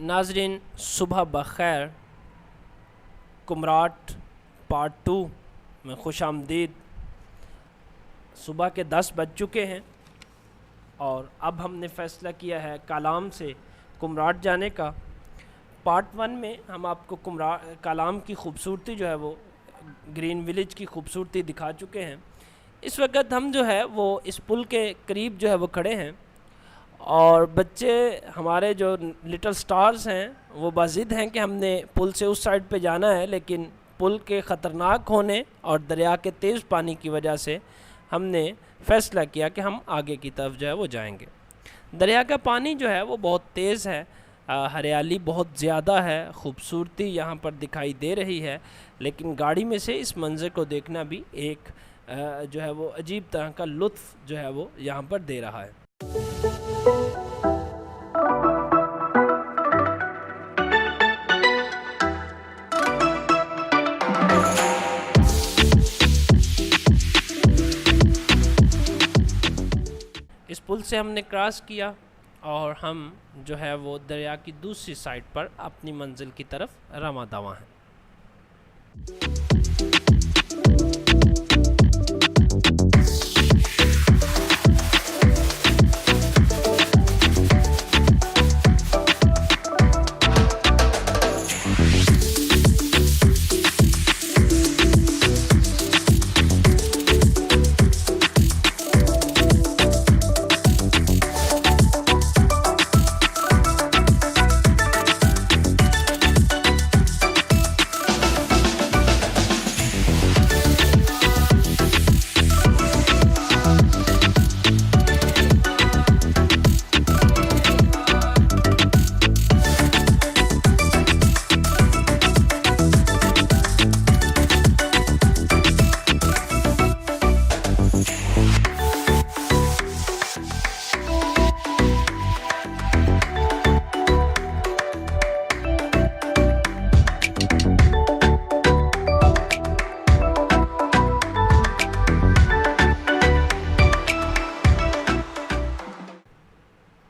नाजरीन सुबह बख़ैर। कुमराट पार्ट 2 में खुश आमदीद। सुबह के 10 बज चुके हैं और अब हमने फ़ैसला किया है कालाम से कुमराट जाने का। पार्ट 1 में हम आपको कालाम की खूबसूरती जो है वो ग्रीन विलेज की खूबसूरती दिखा चुके हैं। इस वक्त हम जो है वो इस पुल के करीब जो है वो खड़े हैं और बच्चे हमारे जो लिटिल स्टार्स हैं वो बाज़िद हैं कि हमने पुल से उस साइड पे जाना है, लेकिन पुल के ख़तरनाक होने और दरिया के तेज़ पानी की वजह से हमने फ़ैसला किया कि हम आगे की तरफ जो है वो जाएंगे। दरिया का पानी जो है वो बहुत तेज़ है, हरियाली बहुत ज़्यादा है, खूबसूरती यहाँ पर दिखाई दे रही है, लेकिन गाड़ी में से इस मंज़र को देखना भी एक जो है वो अजीब तरह का लुत्फ़ जो है वो यहाँ पर दे रहा है। इस पुल से हमने क्रॉस किया और हम जो है वो दरिया की दूसरी साइड पर अपनी मंजिल की तरफ रवां दवां हैं।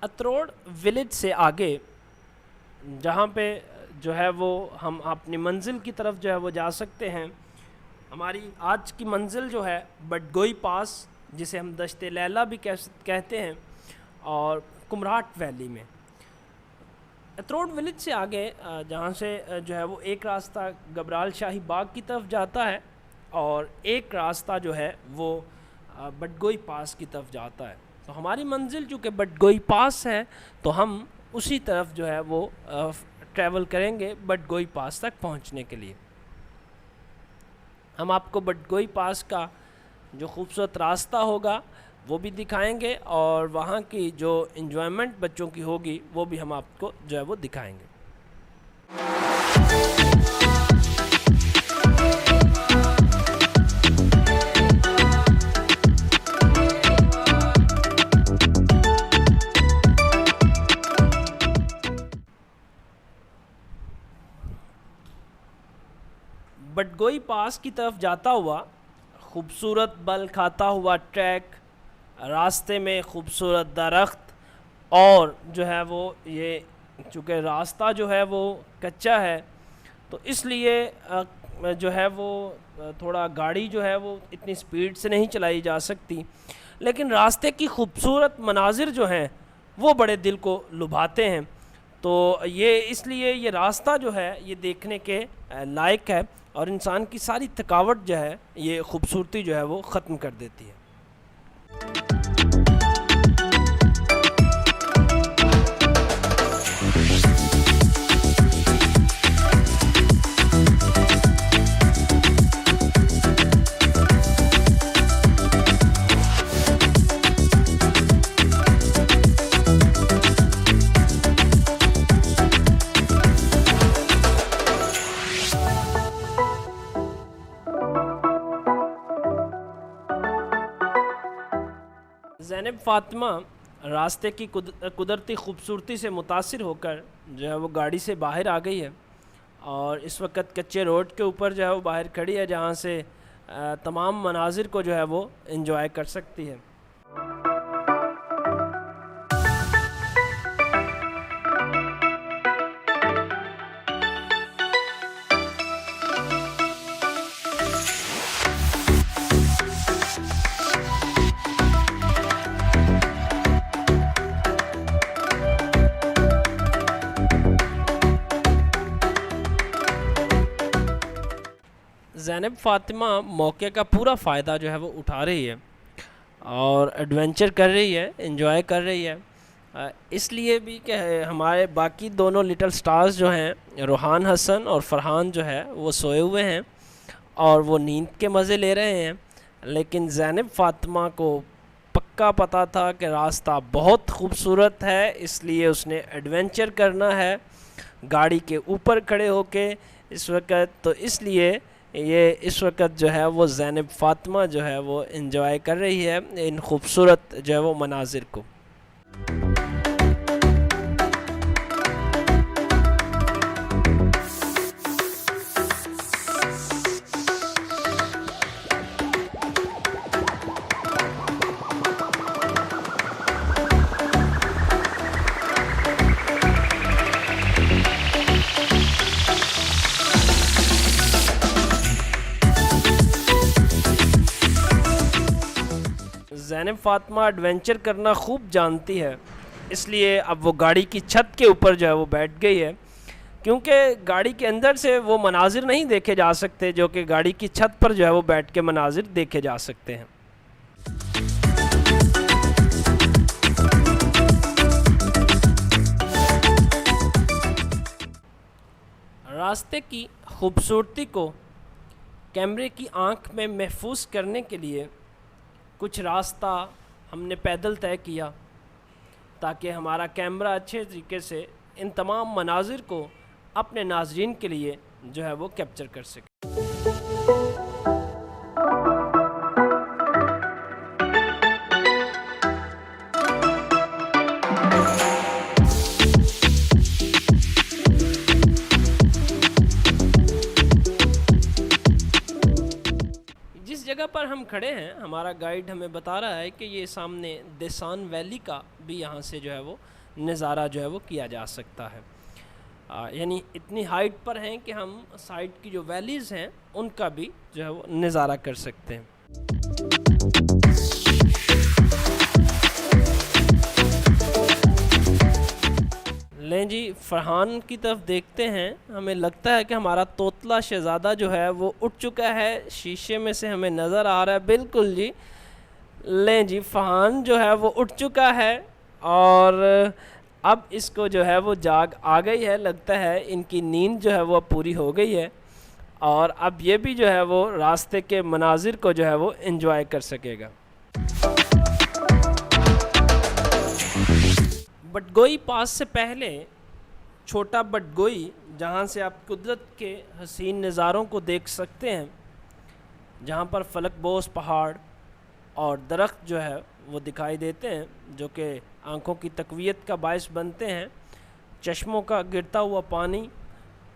अतरोड विलेज से आगे जहाँ पे जो है वो हम अपनी मंजिल की तरफ जो है वो जा सकते हैं। हमारी आज की मंजिल जो है बडगोई पास, जिसे हम दश्ते लैला भी कहते हैं, और कुमराट वैली में। अतरोड विलेज से आगे जहाँ से जो है वो एक रास्ता गबराल शाही बाग की तरफ जाता है और एक रास्ता जो है वो बडगोई पास की तरफ जाता है। तो हमारी मंजिल चूँकि बडगोई पास है तो हम उसी तरफ जो है वो ट्रैवल करेंगे बडगोई पास तक पहुंचने के लिए। हम आपको बडगोई पास का जो खूबसूरत रास्ता होगा वो भी दिखाएंगे और वहाँ की जो एंजॉयमेंट बच्चों की होगी वो भी हम आपको जो है वो दिखाएंगे। बडगोई पास की तरफ जाता हुआ खूबसूरत बल खाता हुआ ट्रैक, रास्ते में खूबसूरत दरख्त, और जो है वो ये चूँकि रास्ता जो है वो कच्चा है तो इसलिए जो है वो थोड़ा गाड़ी जो है वो इतनी स्पीड से नहीं चलाई जा सकती, लेकिन रास्ते की खूबसूरत मनाजिर जो हैं वो बड़े दिल को लुभाते हैं। तो ये इसलिए ये रास्ता जो है ये देखने के लायक है और इंसान की सारी थकावट जो है ये खूबसूरती जो है वो ख़त्म कर देती है। ज़ैनब फ़ातिमा रास्ते की कुदरती खूबसूरती से मुतासिर होकर जो है वो गाड़ी से बाहर आ गई है और इस वक्त कच्चे रोड के ऊपर जो है वो बाहर खड़ी है, जहाँ से तमाम मनाजिर को जो है वो एंजॉय कर सकती है। ज़ैनब फ़ातिमा मौके का पूरा फ़ायदा जो है वो उठा रही है और एडवेंचर कर रही है, एंजॉय कर रही है। इसलिए भी कि हमारे बाकी दोनों लिटिल स्टार्स जो हैं, रोहान हसन और फ़रहान जो है वो सोए हुए हैं और वो नींद के मज़े ले रहे हैं। लेकिन ज़ैनब फ़ातिमा को पक्का पता था कि रास्ता बहुत खूबसूरत है, इसलिए उसने एडवेंचर करना है गाड़ी के ऊपर खड़े होके इस वक्त। तो इसलिए ये इस वक्त जो है वो ज़ैनब फ़ातिमा जो है वो एंजॉय कर रही है इन खूबसूरत जो है वो मनाजिर को। ज़ैनब फ़ातिमा एडवेंचर करना खूब जानती है, इसलिए अब वो गाड़ी की छत के ऊपर जो है वो बैठ गई है, क्योंकि गाड़ी के अंदर से वो मनाजिर नहीं देखे जा सकते जो कि गाड़ी की छत पर जो है वो बैठ के मनाजिर देखे जा सकते हैं। रास्ते की खूबसूरती को कैमरे की आंख में महफूज करने के लिए कुछ रास्ता हमने पैदल तय किया ताकि हमारा कैमरा अच्छे तरीके से इन तमाम मनाजिर को अपने नाजरीन के लिए जो है वो कैप्चर कर सके। जिस जगह पर हम खड़े हैं हमारा गाइड हमें बता रहा है कि ये सामने देसान वैली का भी यहाँ से जो है वो नज़ारा जो है वो किया जा सकता है। यानी इतनी हाइट पर हैं कि हम साइड की जो वैलीज़ हैं उनका भी जो है वो नज़ारा कर सकते हैं। लें जी, फ़रहान की तरफ देखते हैं। हमें लगता है कि हमारा तोतला शहज़ादा जो है वो उठ चुका है, शीशे में से हमें नज़र आ रहा है। बिल्कुल जी, लें जी, फ़रहान जो है वो उठ चुका है और अब इसको जो है वो जाग आ गई है। लगता है इनकी नींद जो है वो पूरी हो गई है और अब ये भी जो है वो रास्ते के मनाजिर को जो है वो एंजॉय कर सकेगा। बटगोई पास से पहले छोटा बटगोई, जहाँ से आप कुदरत के हसीन नज़ारों को देख सकते हैं, जहाँ पर फलकबोस पहाड़ और दरख्त जो है वो दिखाई देते हैं जो कि आँखों की तक़वियत का बायस बनते हैं। चश्मों का गिरता हुआ पानी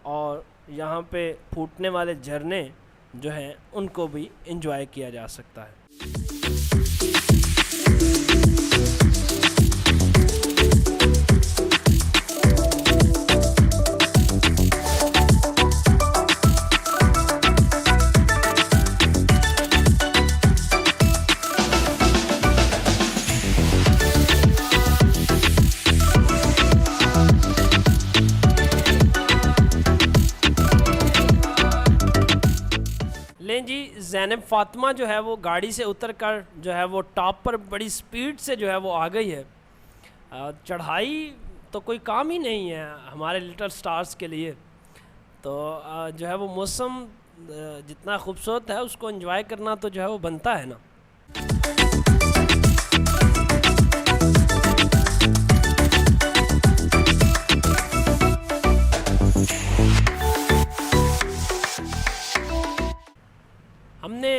और यहाँ पे फूटने वाले झरने जो हैं उनको भी एंजॉय किया जा सकता है। लें जी, ज़ैनब फ़ातिमा जो है वो गाड़ी से उतर कर जो है वो टॉप पर बड़ी स्पीड से जो है वो आ गई है। चढ़ाई तो कोई काम ही नहीं है हमारे लिटिल स्टार्स के लिए। तो जो है वो मौसम जितना खूबसूरत है उसको एंजॉय करना तो जो है वो बनता है ना। हमने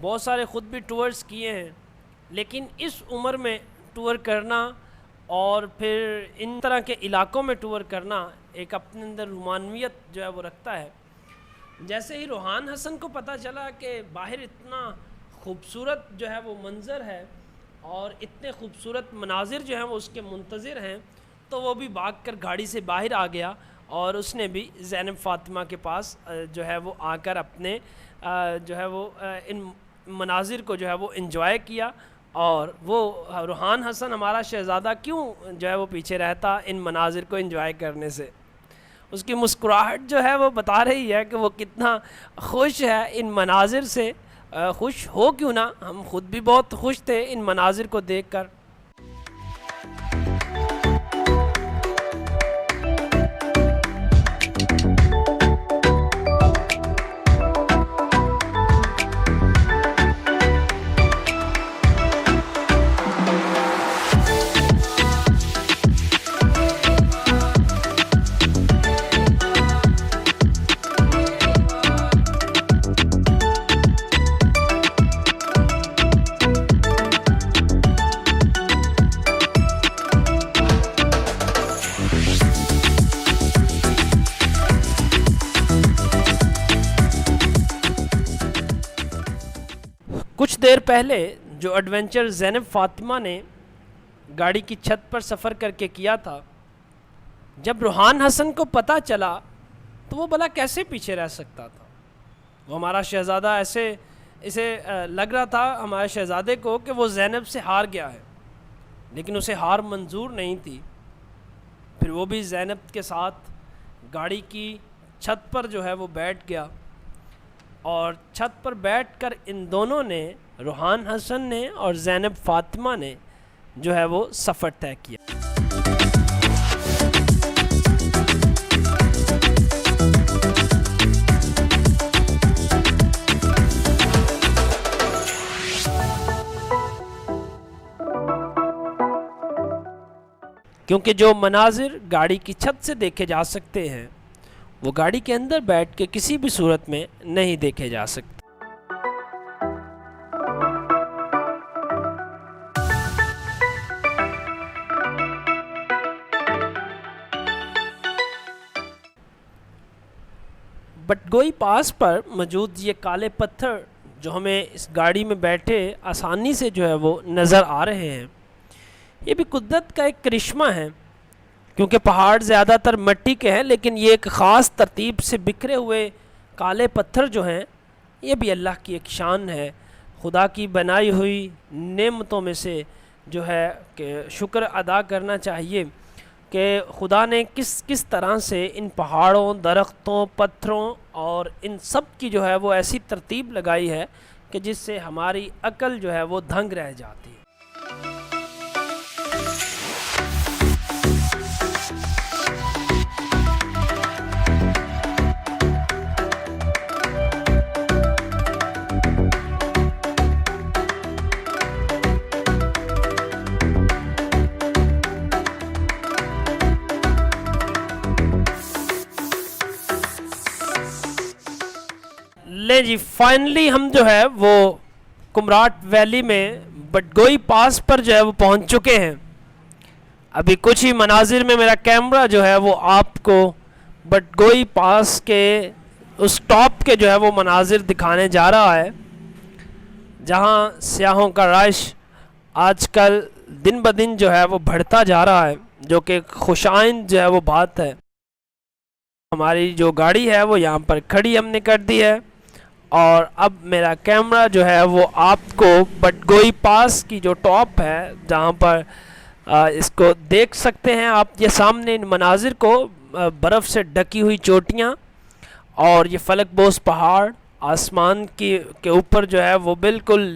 बहुत सारे ख़ुद भी टूर्स किए हैं, लेकिन इस उम्र में टूर करना और फिर इन तरह के इलाकों में टूर करना एक अपने अंदर रुमानियत जो है वो रखता है। जैसे ही रोहान हसन को पता चला कि बाहर इतना खूबसूरत जो है वो मंज़र है और इतने खूबसूरत मनाजिर जो हैं वो उसके मुंतज़िर हैं, तो वो भी भागकर गाड़ी से बाहर आ गया और उसने भी ज़ैनब फ़ातिमा के पास जो है वो आकर अपने जो है वो इन मनाजिर को जो है वो एंजॉय किया। और वो रोहान हसन हमारा शहज़ादा क्यों जो है वो पीछे रहता इन मनाजिर को एंजॉय करने से। उसकी मुस्कुराहट जो है वो बता रही है कि वो कितना खुश है इन मनाजिर से। खुश हो क्यों ना, हम खुद भी बहुत खुश थे इन मनाजिर को देखकर। कुछ देर पहले जो एडवेंचर ज़ैनब फ़ातिमा ने गाड़ी की छत पर सफ़र करके किया था, जब रूहान हसन को पता चला तो वो भला कैसे पीछे रह सकता था। वो हमारा शहज़ादा ऐसे इसे लग रहा था हमारे शहज़ादे को कि वो ज़ैनब से हार गया है, लेकिन उसे हार मंजूर नहीं थी। फिर वो भी ज़ैनब के साथ गाड़ी की छत पर जो है वो बैठ गया और छत पर बैठकर इन दोनों ने, रूहान हसन ने और ज़ैनब फ़ातिमा ने जो है वो सफ़र तय किया। क्योंकि जो मनाजिर गाड़ी की छत से देखे जा सकते हैं वो गाड़ी के अंदर बैठ के किसी भी सूरत में नहीं देखे जा सकते। बटगोई पास पर मौजूद ये काले पत्थर जो हमें इस गाड़ी में बैठे आसानी से जो है वो नज़र आ रहे हैं, ये भी कुदरत का एक करिश्मा है। क्योंकि पहाड़ ज़्यादातर मिट्टी के हैं, लेकिन ये एक ख़ास तरतीब से बिखरे हुए काले पत्थर जो हैं, ये भी अल्लाह की एक शान है। खुदा की बनाई हुई नेमतों में से जो है कि शुक्र अदा करना चाहिए कि खुदा ने किस किस तरह से इन पहाड़ों, दरख्तों, पत्थरों और इन सब की जो है वो ऐसी तरतीब लगाई है कि जिससे हमारी अकल जो है वो दंग रह जाती है। ले जी, फाइनली हम जो है वो कुमराट वैली में बटगोई पास पर जो है वो पहुंच चुके हैं। अभी कुछ ही मनाजिर में मेरा कैमरा जो है वो आपको बटगोई पास के उस टॉप के जो है वो मनाजिर दिखाने जा रहा है, जहां सियाहों का रश आजकल दिन ब दिन जो है वो बढ़ता जा रहा है, जो कि खुशाइन जो है वो बात है। हमारी जो गाड़ी है वो यहाँ पर खड़ी हमने कर दी है और अब मेरा कैमरा जो है वो आपको बटगोई पास की जो टॉप है जहाँ पर इसको देख सकते हैं आप, ये सामने इन मनाजिर को, बर्फ़ से ढकी हुई चोटियाँ और ये फलकबोस पहाड़ आसमान की के ऊपर जो है वो बिल्कुल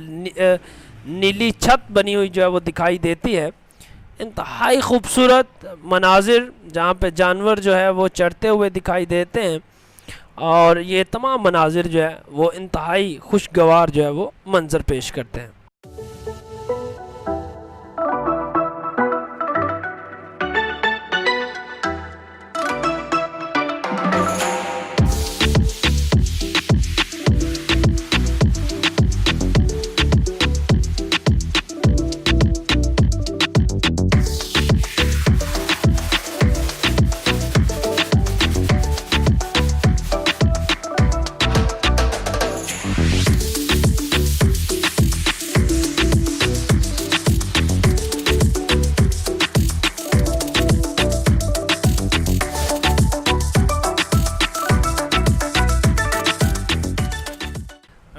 नीली छत बनी हुई जो है वो दिखाई देती है। इंतहाई खूबसूरत मनाजिर जहाँ पे जानवर जो है वो चढ़ते हुए दिखाई देते हैं और ये तमाम मनाजिर जो है वो इंतहाई खुशगवार जो है वो मंजर पेश करते हैं।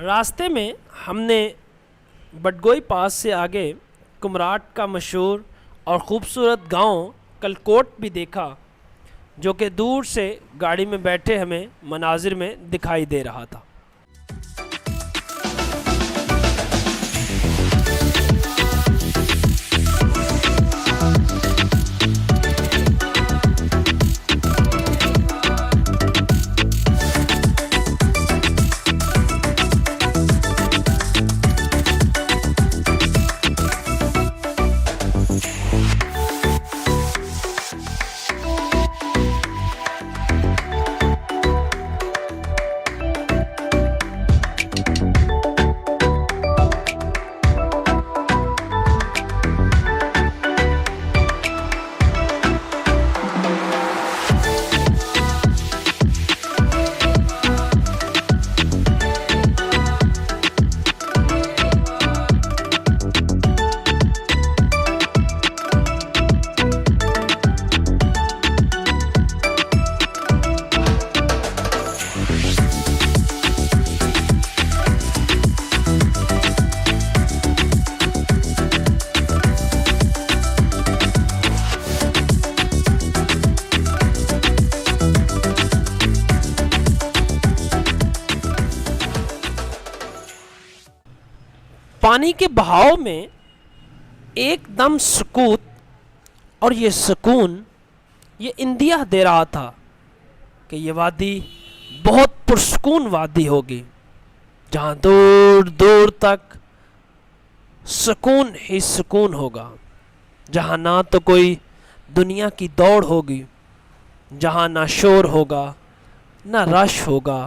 रास्ते में हमने बटगोई पास से आगे कुमराट का मशहूर और ख़ूबसूरत गांव कलकोट भी देखा, जो कि दूर से गाड़ी में बैठे हमें मनाजिर में दिखाई दे रहा था। पानी के बहाव में एकदम सुकूत, और ये सुकून ये इंदिया दे रहा था कि ये वादी बहुत पुरसुकून वादी होगी, जहाँ दूर दूर तक सुकून ही सुकून होगा, जहाँ ना तो कोई दुनिया की दौड़ होगी, जहाँ ना शोर होगा ना रश होगा,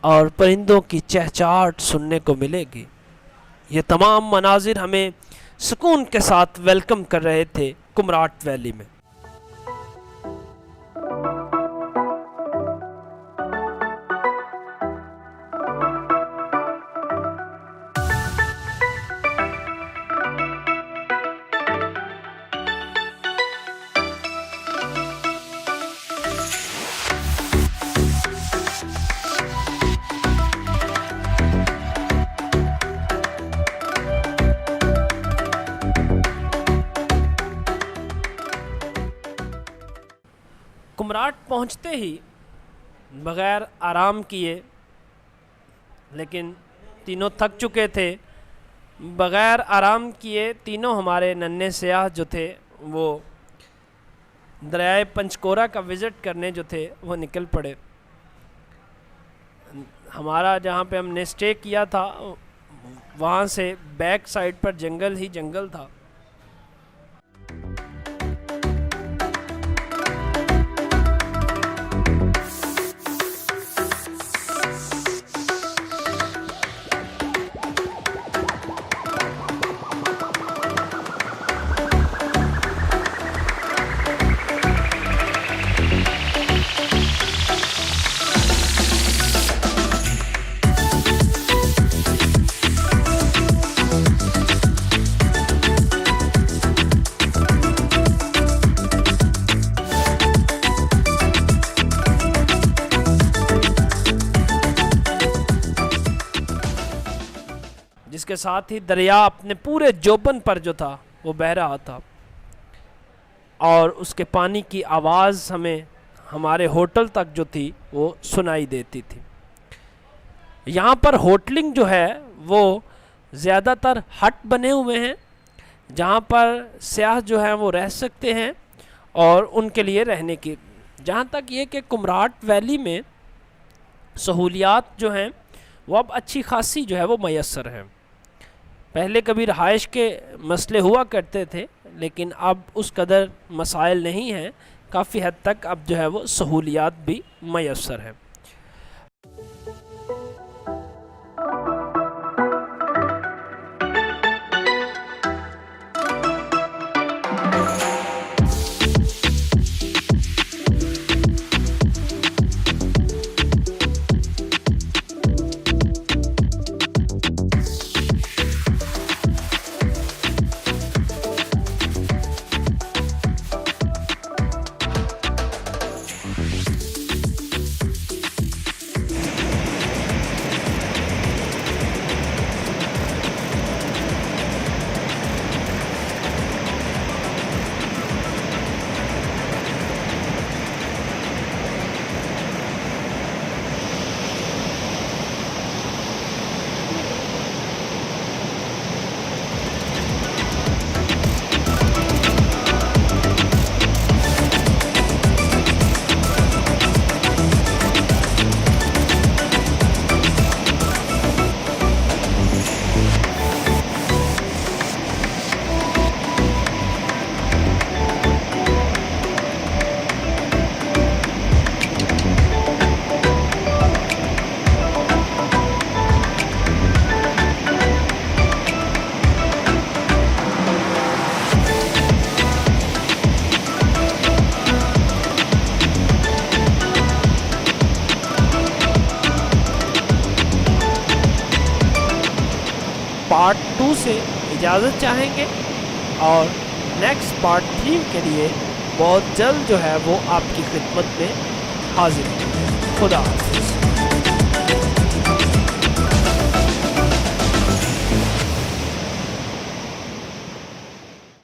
और परिंदों की चहचहाट सुनने को मिलेगी। ये तमाम मनाजिर हमें सुकून के साथ वेलकम कर रहे थे कुमराट वैली में। कुमराट पहुंचते ही बग़ैर आराम किए, लेकिन तीनों थक चुके थे, बग़ैर आराम किए तीनों हमारे नन्हे सयाह जो थे वो दरियाए पंचकोरा का विज़िट करने जो थे वो निकल पड़े। हमारा जहाँ पे हमने स्टे किया था वहाँ से बैक साइड पर जंगल ही जंगल था। जिसके साथ ही दरिया अपने पूरे जोबन पर जो था वो बह रहा था, और उसके पानी की आवाज़ हमें हमारे होटल तक जो थी वो सुनाई देती थी। यहाँ पर होटलिंग जो है वो ज़्यादातर हट बने हुए हैं, जहाँ पर सयाह जो हैं वो रह सकते हैं और उनके लिए रहने की। जहाँ तक ये कि कुमराट वैली में सहूलियात जो हैं वो अब अच्छी खासी जो है वो मैसर हैं। पहले कभी रहाइश के मसले हुआ करते थे, लेकिन अब उस कदर मसाइल नहीं हैं, काफ़ी हद तक अब जो है वो सहूलियात भी मैसर हैं। पार्ट 2 से इजाज़त चाहेंगे और नेक्स्ट पार्ट 3 के लिए बहुत जल्द जो है वो आपकी खिदमत में हाजिर है। खुदा हाफिज़।